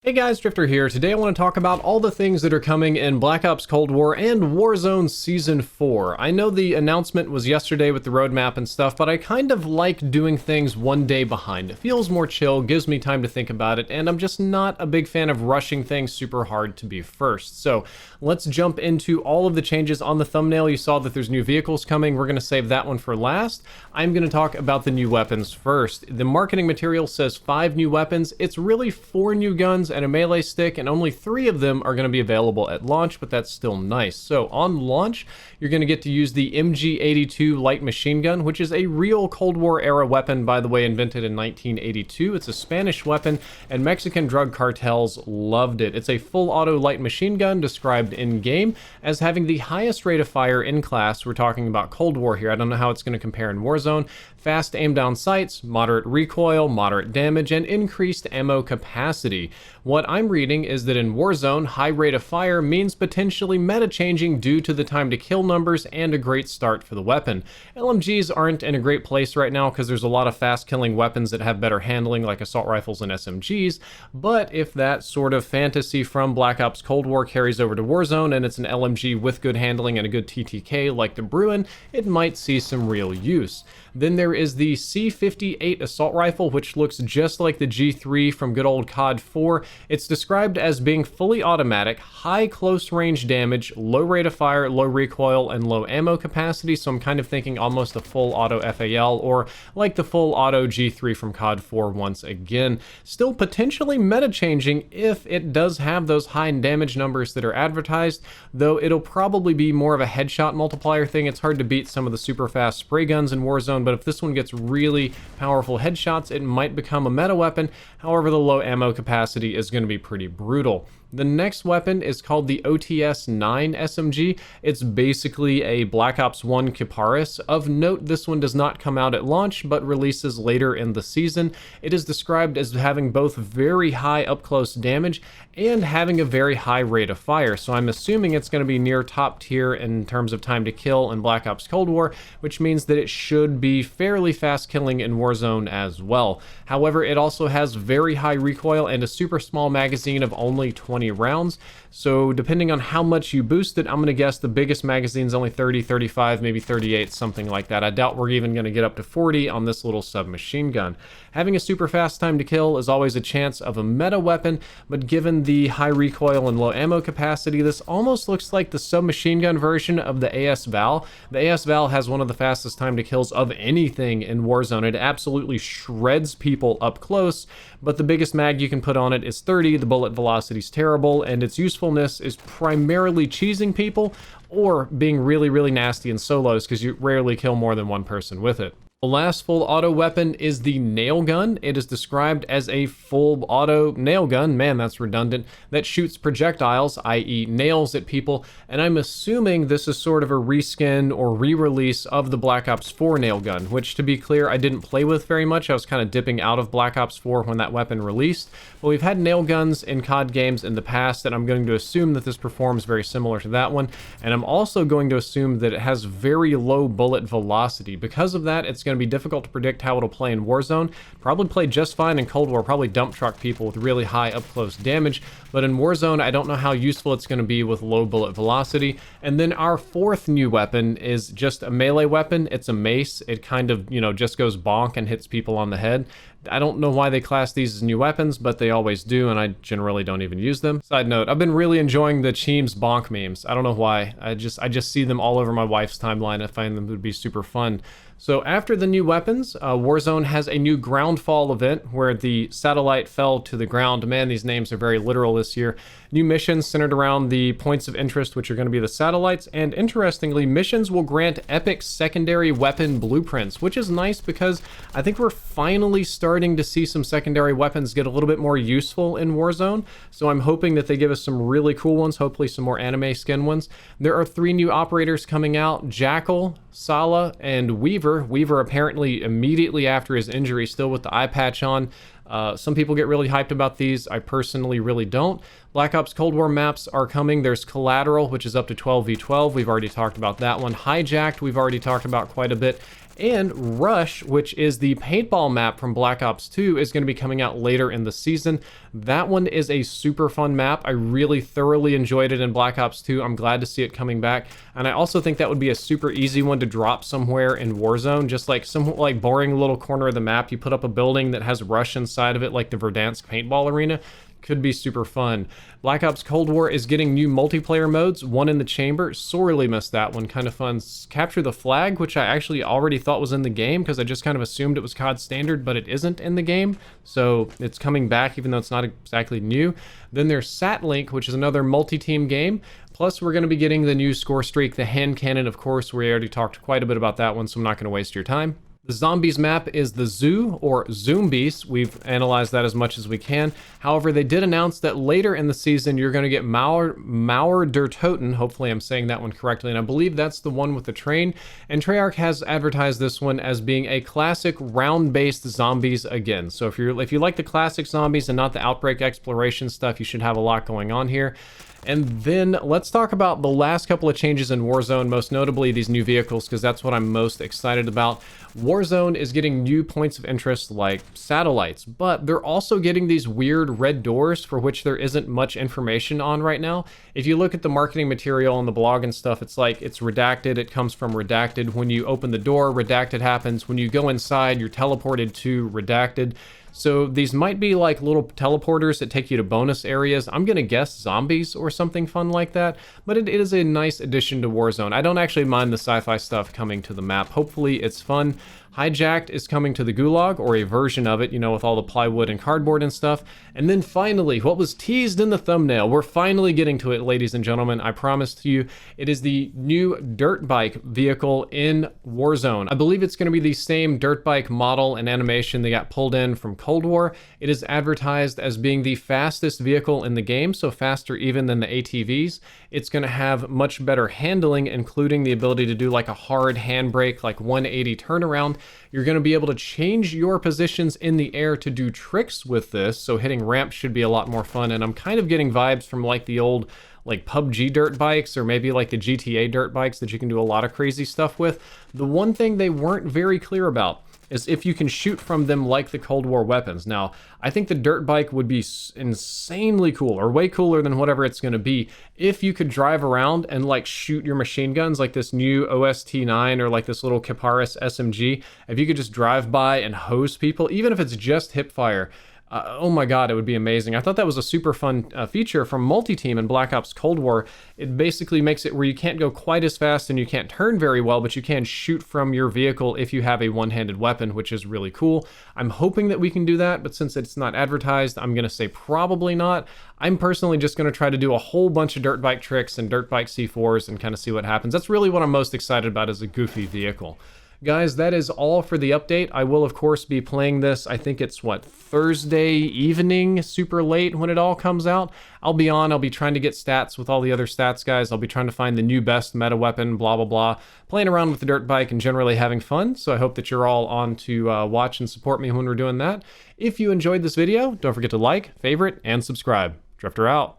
Hey guys, Drifter here. Today I want to talk about all the things that are coming in Black Ops Cold War and Warzone Season 4. I know the announcement was yesterday with the roadmap and stuff, but I kind of like doing things one day behind. It feels more chill, gives me time to think about it, and I'm just not a big fan of rushing things super hard to be first. So let's jump into all of the changes on the thumbnail. You saw that there's new vehicles coming. We're going to save that one for last. I'm going to talk about the new weapons first. The marketing material says 5 new weapons. It's really 4 new guns and a melee stick, and only 3 of them are going to be available at launch, but that's still nice. So on launch, you're going to get to use the MG82 light machine gun, which is a real Cold War era weapon, by the way, invented in 1982. It's a Spanish weapon, and Mexican drug cartels loved it. It's a full auto light machine gun described in game as having the highest rate of fire in class. We're talking about Cold War here. I don't know how it's going to compare in Warzone. Fast aim down sights, moderate recoil, moderate damage, and increased ammo capacity. What I'm reading is that in Warzone, high rate of fire means potentially meta changing due to the time to kill numbers and a great start for the weapon. LMGs aren't in a great place right now because there's a lot of fast killing weapons that have better handling like assault rifles and SMGs, but if that sort of fantasy from Black Ops Cold War carries over to Warzone and it's an LMG with good handling and a good TTK like the Bruin, it might see some real use. Then there is the C58 assault rifle, which looks just like the G3 from good old CoD 4. It's described as being fully automatic, high close range damage, low rate of fire, low recoil, and low ammo capacity, so I'm kind of thinking almost a full auto FAL, or like the full auto G3 from CoD 4 once again. Still potentially meta changing if it does have those high damage numbers that are advertised, though it'll probably be more of a headshot multiplier thing. It's hard to beat some of the super fast spray guns in Warzone, but if this one gets really powerful headshots, it might become a meta weapon. However, the low ammo capacity is going to be pretty brutal. The next weapon is called the OTS-9 SMG. It's basically a Black Ops 1 Kiparis. Of note, this one does not come out at launch, but releases later in the season. It is described as having both very high up-close damage and having a very high rate of fire, so I'm assuming it's going to be near top tier in terms of time to kill in Black Ops Cold War, which means that it should be fairly fast killing in Warzone as well. However, it also has very high recoil and a super small magazine of only 20 rounds, so depending on how much you boost it, I'm going to guess the biggest magazine's only 30, 35, maybe 38, something like that. I doubt we're even going to get up to 40 on this little submachine gun. Having a super fast time to kill is always a chance of a meta weapon, but given the high recoil and low ammo capacity, this almost looks like the submachine gun version of the AS Val. The AS Val has one of the fastest time to kills of anything in Warzone. It absolutely shreds people up close, but the biggest mag you can put on it is 30, the bullet velocity is terrible, and its usefulness is primarily cheesing people or being really nasty in solos because you rarely kill more than one person with it. The last full auto weapon is the nail gun. It is described as a full auto nail gun, man that's redundant, that shoots projectiles, i.e. nails at people, and I'm assuming this is sort of a reskin or re-release of the Black Ops 4 nail gun, which to be clear I didn't play with very much. I was kind of dipping out of Black Ops 4 when that weapon released, but we've had nail guns in COD games in the past, and I'm going to assume that this performs very similar to that one, and I'm also going to assume that it has very low bullet velocity. Because of that, it's going to be difficult to predict how it'll play in Warzone. Probably play just fine in Cold War, probably dump truck people with really high up close damage, but in Warzone I don't know how useful it's going to be with low bullet velocity. And then our fourth new weapon is just a melee weapon. It's a mace. It kind of, just goes bonk and hits people on the head. I don't know why they class these as new weapons, but they always do, and I generally don't even use them. Side note, I've been really enjoying the Cheems bonk memes. I don't know why. I just see them all over my wife's timeline. I find them to be super fun. So after the new weapons, Warzone has a new Groundfall event where the satellite fell to the ground. Man, these names are very literal this year. New missions centered around the points of interest, which are going to be the satellites, and interestingly, missions will grant epic secondary weapon blueprints, which is nice because I think we're finally starting to see some secondary weapons get a little bit more useful in Warzone, so I'm hoping that they give us some really cool ones, hopefully some more anime skin ones. There are 3 new operators coming out: Jackal, Sala, and Weaver. Weaver apparently immediately after his injury, still with the eye patch on. Some people get really hyped about these. I personally really don't. Black Ops Cold War maps are coming. There's Collateral, which is up to 12v12. We've already talked about that one. Hijacked, we've already talked about quite a bit. And Rush, which is the paintball map from Black Ops 2, is going to be coming out later in the season. That one is a super fun map. I really thoroughly enjoyed it in Black Ops 2. I'm glad to see it coming back. And I also think that would be a super easy one to drop somewhere in Warzone, just like some like boring little corner of the map. You put up a building that has Rush inside of it, like the Verdansk paintball arena. Could be super fun. Black Ops Cold War is getting new multiplayer modes, one in the chamber. Sorely missed that one, kind of fun. Capture the Flag, which I actually already thought was in the game because I just kind of assumed it was COD standard, but it isn't in the game. So it's coming back even though it's not exactly new. Then there's Satlink, which is another multi-team game. Plus, we're going to be getting the new score streak, the hand cannon, of course. We already talked quite a bit about that one, so I'm not going to waste your time. The zombies map is the Zoo, or Zombies. We've analyzed that as much as we can. However, they did announce that later in the season, you're going to get Mauer der Toten. Hopefully I'm saying that one correctly, and I believe that's the one with the train. And Treyarch has advertised this one as being a classic round-based zombies again. So if you like the classic zombies and not the Outbreak exploration stuff, you should have a lot going on here. And then let's talk about the last couple of changes in Warzone, most notably these new vehicles, because that's what I'm most excited about. Warzone is getting new points of interest like satellites, but they're also getting these weird red doors for which there isn't much information on right now. If you look at the marketing material on the blog and stuff, it's like it's redacted, it comes from redacted. When you open the door, redacted happens. When you go inside, you're teleported to redacted. So these might be like little teleporters that take you to bonus areas. I'm gonna guess zombies or something fun like that, but it is a nice addition to Warzone. I don't actually mind the sci-fi stuff coming to the map. Hopefully it's fun. Hijacked is coming to the Gulag, or a version of it, you know, with all the plywood and cardboard and stuff. And then finally, what was teased in the thumbnail, we're finally getting to it, ladies and gentlemen. I promised you, it is the new dirt bike vehicle in Warzone. I believe it's going to be the same dirt bike model and animation that got pulled in from Cold War. It is advertised as being the fastest vehicle in the game, so faster even than the ATVs. It's going to have much better handling, including the ability to do like a hard handbrake, like 180 turnaround. You're going to be able to change your positions in the air to do tricks with this, so hitting ramps should be a lot more fun. And I'm kind of getting vibes from like the old like PUBG dirt bikes, or maybe like the GTA dirt bikes that you can do a lot of crazy stuff with. The one thing they weren't very clear about is if you can shoot from them like the Cold War weapons. Now, I think the dirt bike would be insanely cool, or way cooler than whatever it's going to be, if you could drive around and like shoot your machine guns like this new OST-9 or like this little Kiparis SMG. If you could just drive by and hose people, even if it's just hip fire. Oh my god, it would be amazing. I thought that was a super fun feature from multi-team in Black Ops Cold War. It basically makes it where you can't go quite as fast and you can't turn very well, but you can shoot from your vehicle if you have a one-handed weapon, which is really cool. I'm hoping that we can do that, but since it's not advertised, I'm going to say probably not. I'm personally just going to try to do a whole bunch of dirt bike tricks and dirt bike C4s and kind of see what happens. That's really what I'm most excited about, as a goofy vehicle. Guys, that is all for the update. I will, of course, be playing this. I think it's, what, Thursday evening, super late when it all comes out. I'll be trying to get stats with all the other stats guys. I'll be trying to find the new best meta weapon, blah, blah, blah. Playing around with the dirt bike and generally having fun. So I hope that you're all on to watch and support me when we're doing that. If you enjoyed this video, don't forget to like, favorite, and subscribe. Drifter out.